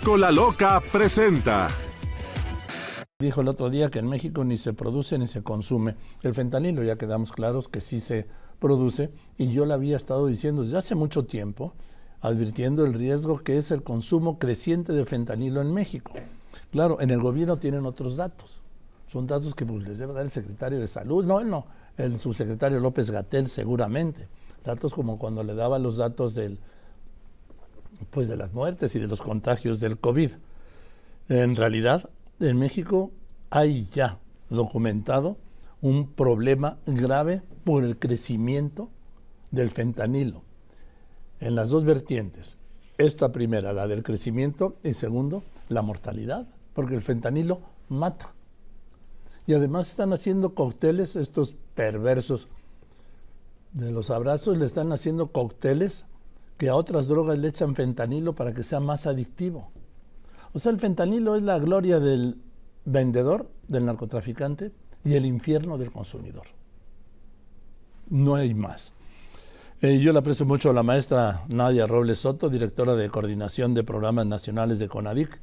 Brócola Loca presenta. Dijo el otro día que en México ni se produce ni se consume el fentanilo. Ya quedamos claros que sí se produce, y yo le había estado diciendo desde hace mucho tiempo, advirtiendo el riesgo que es el consumo creciente de fentanilo en México. Claro, en el gobierno tienen otros datos. Son datos que pues, les debe dar el secretario de Salud. No, él no. El subsecretario López-Gatell seguramente. Datos como cuando le daba los datos de las muertes y de los contagios del COVID. En realidad, en México hay ya documentado un problema grave por el crecimiento del fentanilo en las dos vertientes. Esta primera, la del crecimiento, y segundo, la mortalidad, porque el fentanilo mata. Y además están haciendo cócteles, estos perversos de los abrazos, le están haciendo cócteles que a otras drogas le echan fentanilo para que sea más adictivo. O sea, el fentanilo es la gloria del vendedor, del narcotraficante, y el infierno del consumidor. No hay más. Yo le aprecio mucho a la maestra Nadia Robles Soto, directora de Coordinación de Programas Nacionales de CONADIC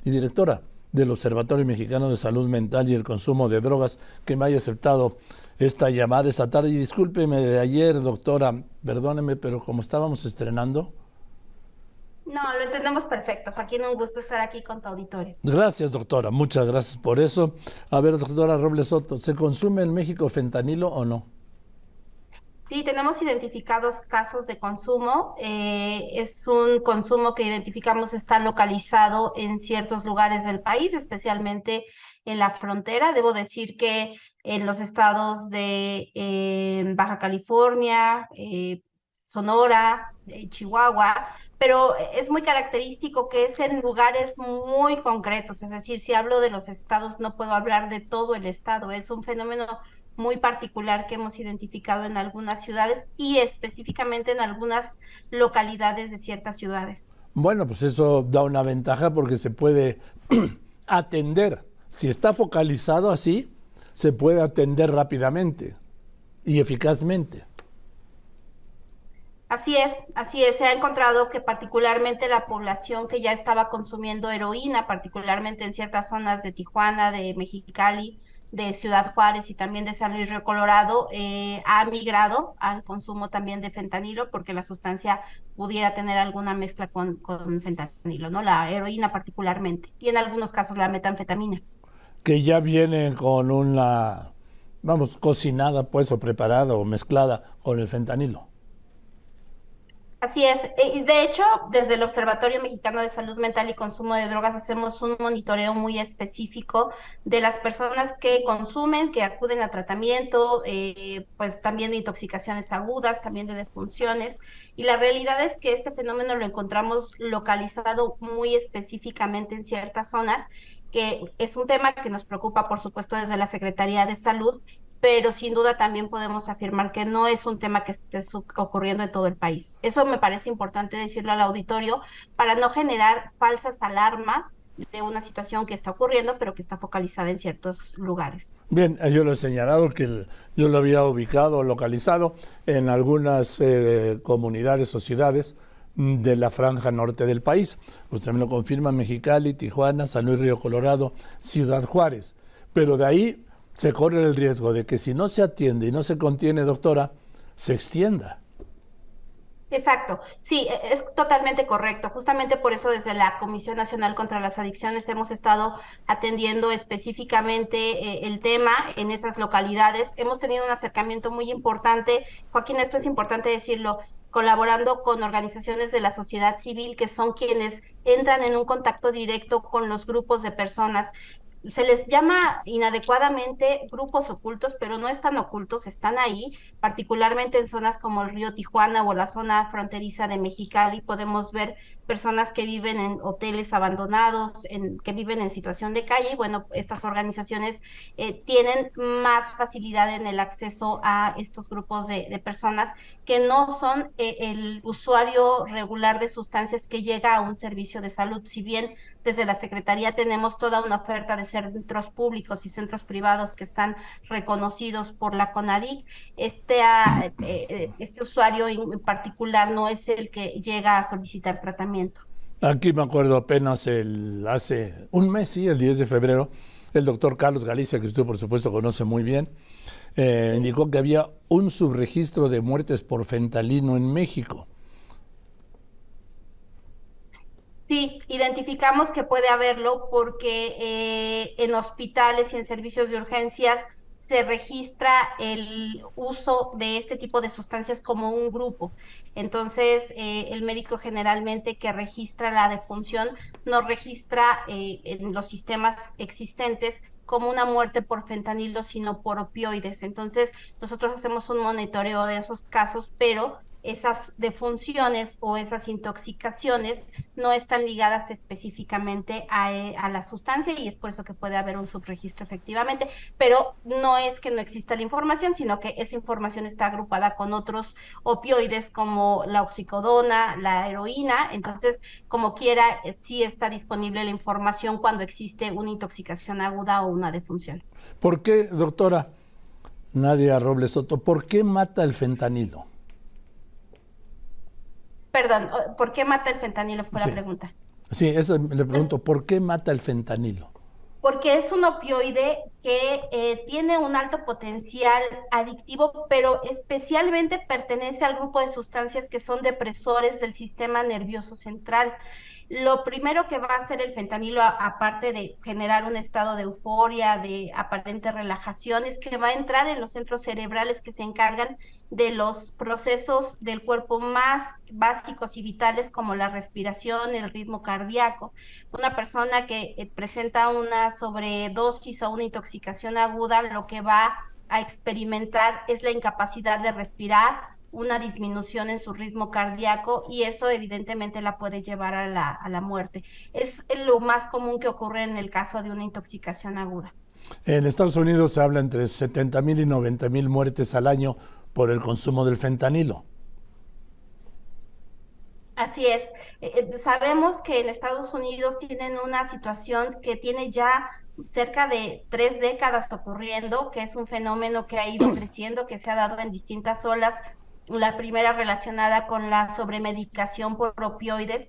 y directora del Observatorio Mexicano de Salud Mental y el Consumo de Drogas, que me haya aceptado esta llamada esta tarde. Y discúlpeme de ayer, doctora, perdóneme, pero como estábamos estrenando... No, lo entendemos perfecto, Joaquín, un gusto estar aquí con tu auditorio. Gracias, doctora, muchas gracias por eso. A ver, doctora Robles Soto, ¿se consume en México fentanilo o no? Sí, tenemos identificados casos de consumo. Es un consumo que identificamos está localizado en ciertos lugares del país, especialmente en la frontera. Debo decir que en los estados de Baja California, Sonora, Chihuahua, pero es muy característico que es en lugares muy concretos. Es decir, si hablo de los estados, no puedo hablar de todo el estado. Es un fenómeno muy particular que hemos identificado en algunas ciudades y específicamente en algunas localidades de ciertas ciudades. Bueno, pues eso da una ventaja porque se puede atender. Si está focalizado así, se puede atender rápidamente y eficazmente. Así es. Se ha encontrado que particularmente la población que ya estaba consumiendo heroína, particularmente en ciertas zonas de Tijuana, de Mexicali, de Ciudad Juárez y también de San Luis Río Colorado, ha migrado al consumo también de fentanilo porque la sustancia pudiera tener alguna mezcla con fentanilo, ¿no? La heroína particularmente, y en algunos casos la metanfetamina. Que ya viene con una, cocinada pues o preparada o mezclada con el fentanilo. Así es. Y de hecho, desde el Observatorio Mexicano de Salud Mental y Consumo de Drogas hacemos un monitoreo muy específico de las personas que consumen, que acuden a tratamiento, pues también de intoxicaciones agudas, también de defunciones. Y la realidad es que este fenómeno lo encontramos localizado muy específicamente en ciertas zonas, que es un tema que nos preocupa, por supuesto, desde la Secretaría de Salud, pero sin duda también podemos afirmar que no es un tema que esté ocurriendo en todo el país. Eso me parece importante decirlo al auditorio para no generar falsas alarmas de una situación que está ocurriendo, pero que está focalizada en ciertos lugares. Bien, yo lo he señalado que yo lo había ubicado, localizado en algunas comunidades o ciudades de la franja norte del país. Usted me lo confirma: Mexicali, Tijuana, San Luis Río Colorado, Ciudad Juárez. Pero de ahí se corre el riesgo de que si no se atiende y no se contiene, doctora, se extienda. Exacto, sí, es totalmente correcto. Justamente por eso desde la Comisión Nacional contra las Adicciones hemos estado atendiendo específicamente el tema en esas localidades. Hemos tenido un acercamiento muy importante, Joaquín, esto es importante decirlo, colaborando con organizaciones de la sociedad civil que son quienes entran en un contacto directo con los grupos de personas. Se les llama inadecuadamente grupos ocultos, pero no están ocultos, están ahí, particularmente en zonas como el río Tijuana o la zona fronteriza de Mexicali. Podemos ver personas que viven en hoteles abandonados, que viven en situación de calle, y bueno, estas organizaciones tienen más facilidad en el acceso a estos grupos de personas que no son el usuario regular de sustancias que llega a un servicio de salud. Si bien desde la Secretaría tenemos toda una oferta de centros públicos y centros privados que están reconocidos por la CONADIC, este usuario en particular no es el que llega a solicitar tratamiento. Aquí me acuerdo apenas hace un mes, sí, el 10 de febrero, el doctor Carlos Galicia, que usted por supuesto conoce muy bien, indicó que había un subregistro de muertes por fentanilo en México. Sí, identificamos que puede haberlo porque en hospitales y en servicios de urgencias se registra el uso de este tipo de sustancias como un grupo. Entonces, el médico generalmente que registra la defunción no registra en los sistemas existentes como una muerte por fentanilo, sino por opioides. Entonces, nosotros hacemos un monitoreo de esos casos, pero esas defunciones o esas intoxicaciones no están ligadas específicamente a la sustancia y es por eso que puede haber un subregistro efectivamente, pero no es que no exista la información, sino que esa información está agrupada con otros opioides como la oxicodona, la heroína, entonces como quiera sí está disponible la información cuando existe una intoxicación aguda o una defunción. ¿Por qué, doctora Nadia Robles Soto, por qué mata el fentanilo? Perdón, ¿por qué mata el fentanilo? Fue la Sí, pregunta. sí, eso le pregunto, ¿por qué mata el fentanilo? Porque es un opioide que tiene un alto potencial adictivo, pero especialmente pertenece al grupo de sustancias que son depresores del sistema nervioso central. Lo primero que va a hacer el fentanilo, aparte de generar un estado de euforia, de aparente relajación, es que va a entrar en los centros cerebrales que se encargan de los procesos del cuerpo más básicos y vitales como la respiración, el ritmo cardíaco. Una persona que presenta una sobredosis o una intoxicación aguda, lo que va a experimentar es la incapacidad de respirar, una disminución en su ritmo cardíaco y eso evidentemente la puede llevar a la muerte. Es lo más común que ocurre en el caso de una intoxicación aguda. En Estados Unidos se habla entre 70,000 y 90,000 muertes al año por el consumo del fentanilo. Así es. Sabemos que en Estados Unidos tienen una situación que tiene ya cerca de 3 décadas ocurriendo, que es un fenómeno que ha ido creciendo, que se ha dado en distintas olas. La primera relacionada con la sobremedicación por opioides.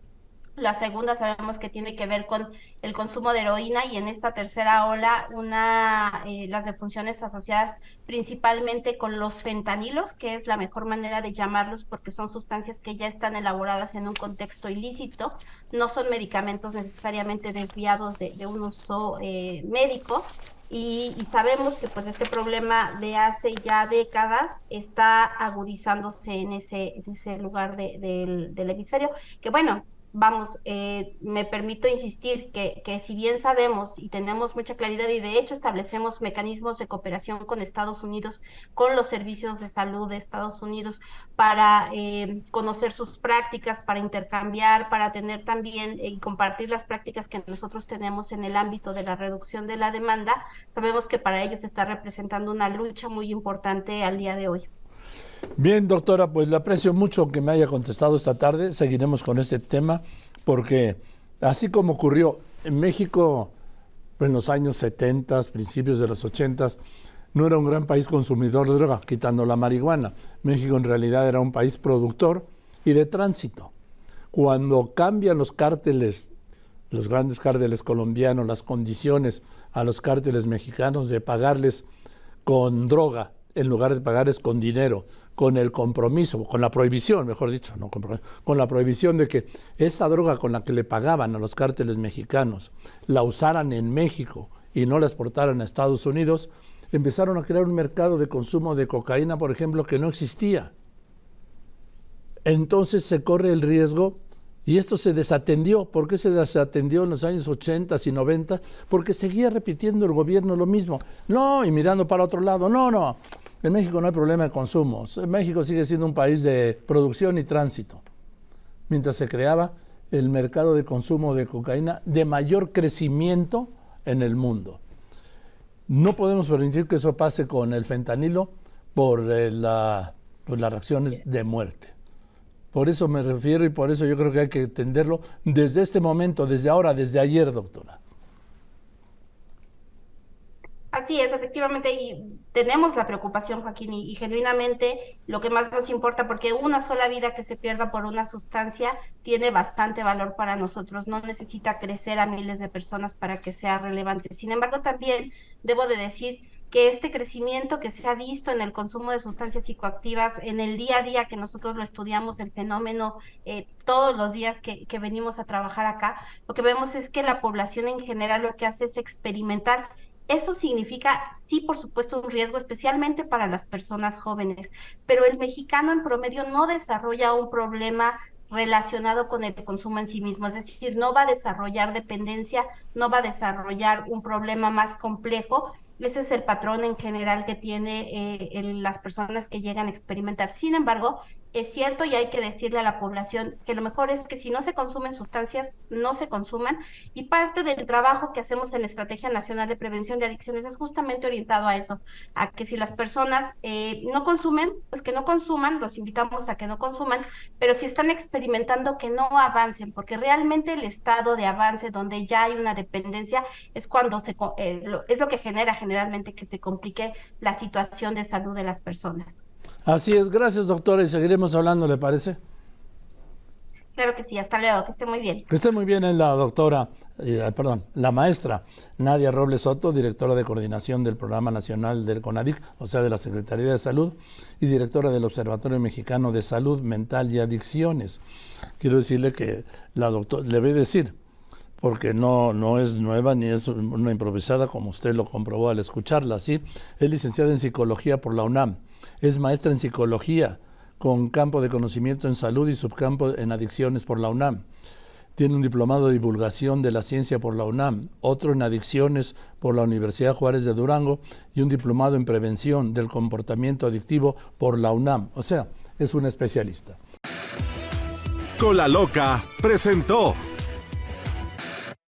La segunda sabemos que tiene que ver con el consumo de heroína y en esta tercera ola las defunciones asociadas principalmente con los fentanilos, que es la mejor manera de llamarlos porque son sustancias que ya están elaboradas en un contexto ilícito, no son medicamentos necesariamente desviados de un uso médico. Y sabemos que pues este problema de hace ya décadas está agudizándose en ese lugar del hemisferio, que bueno, vamos, me permito insistir que si bien sabemos y tenemos mucha claridad y de hecho establecemos mecanismos de cooperación con Estados Unidos, con los servicios de salud de Estados Unidos para conocer sus prácticas, para intercambiar, para tener también y compartir las prácticas que nosotros tenemos en el ámbito de la reducción de la demanda, sabemos que para ellos está representando una lucha muy importante al día de hoy. Bien, doctora, pues le aprecio mucho que me haya contestado esta tarde. Seguiremos con este tema porque así como ocurrió en México en los años 70, principios de los 80, no era un gran país consumidor de droga, quitando la marihuana. México en realidad era un país productor y de tránsito. Cuando cambian los cárteles, los grandes cárteles colombianos, las condiciones a los cárteles mexicanos de pagarles con droga en lugar de pagarles con dinero, con el compromiso, con la prohibición, mejor dicho, no compromiso, con la prohibición de que esa droga con la que le pagaban a los cárteles mexicanos la usaran en México y no la exportaran a Estados Unidos, empezaron a crear un mercado de consumo de cocaína, por ejemplo, que no existía. Entonces se corre el riesgo, y esto se desatendió. ¿Por qué se desatendió en los años 80 y 90? Porque seguía repitiendo el gobierno lo mismo. No, y mirando para otro lado, no. En México no hay problema de consumo. México sigue siendo un país de producción y tránsito. Mientras se creaba el mercado de consumo de cocaína de mayor crecimiento en el mundo. No podemos permitir que eso pase con el fentanilo por las reacciones de muerte. Por eso me refiero y por eso yo creo que hay que entenderlo desde este momento, desde ahora, desde ayer, doctora. Así es, efectivamente, y tenemos la preocupación, Joaquín, y genuinamente lo que más nos importa, porque una sola vida que se pierda por una sustancia tiene bastante valor para nosotros, no necesita crecer a miles de personas para que sea relevante. Sin embargo, también debo de decir que este crecimiento que se ha visto en el consumo de sustancias psicoactivas, en el día a día que nosotros lo estudiamos, el fenómeno, todos los días que venimos a trabajar acá, lo que vemos es que la población en general lo que hace es experimentar. Eso significa, sí, por supuesto, un riesgo, especialmente para las personas jóvenes, pero el mexicano en promedio no desarrolla un problema relacionado con el consumo en sí mismo, es decir, no va a desarrollar dependencia, no va a desarrollar un problema más complejo. Ese es el patrón en general que tiene en las personas que llegan a experimentar. Sin embargo, es cierto y hay que decirle a la población que lo mejor es que si no se consumen sustancias, no se consuman, y parte del trabajo que hacemos en la Estrategia Nacional de Prevención de Adicciones es justamente orientado a eso, a que si las personas no consumen, pues que no consuman, los invitamos a que no consuman, pero si están experimentando que no avancen, porque realmente el estado de avance donde ya hay una dependencia es cuando es lo que genera generalmente que se complique la situación de salud de las personas. Así es, gracias doctora y seguiremos hablando, ¿le parece? Claro que sí, hasta luego, que esté muy bien. Que esté muy bien es la doctora, la maestra Nadia Robles Soto, directora de coordinación del Programa Nacional del CONADIC, o sea, de la Secretaría de Salud, y directora del Observatorio Mexicano de Salud Mental y Adicciones. Quiero decirle que la doctora, le voy a decir, porque no es nueva ni es una improvisada, como usted lo comprobó al escucharla, ¿sí? Es licenciada en Psicología por la UNAM, es maestra en Psicología, con campo de conocimiento en salud y subcampo en adicciones por la UNAM. Tiene un diplomado de divulgación de la ciencia por la UNAM, otro en adicciones por la Universidad Juárez de Durango y un diplomado en prevención del comportamiento adictivo por la UNAM. O sea, es una especialista. Con la Loca presentó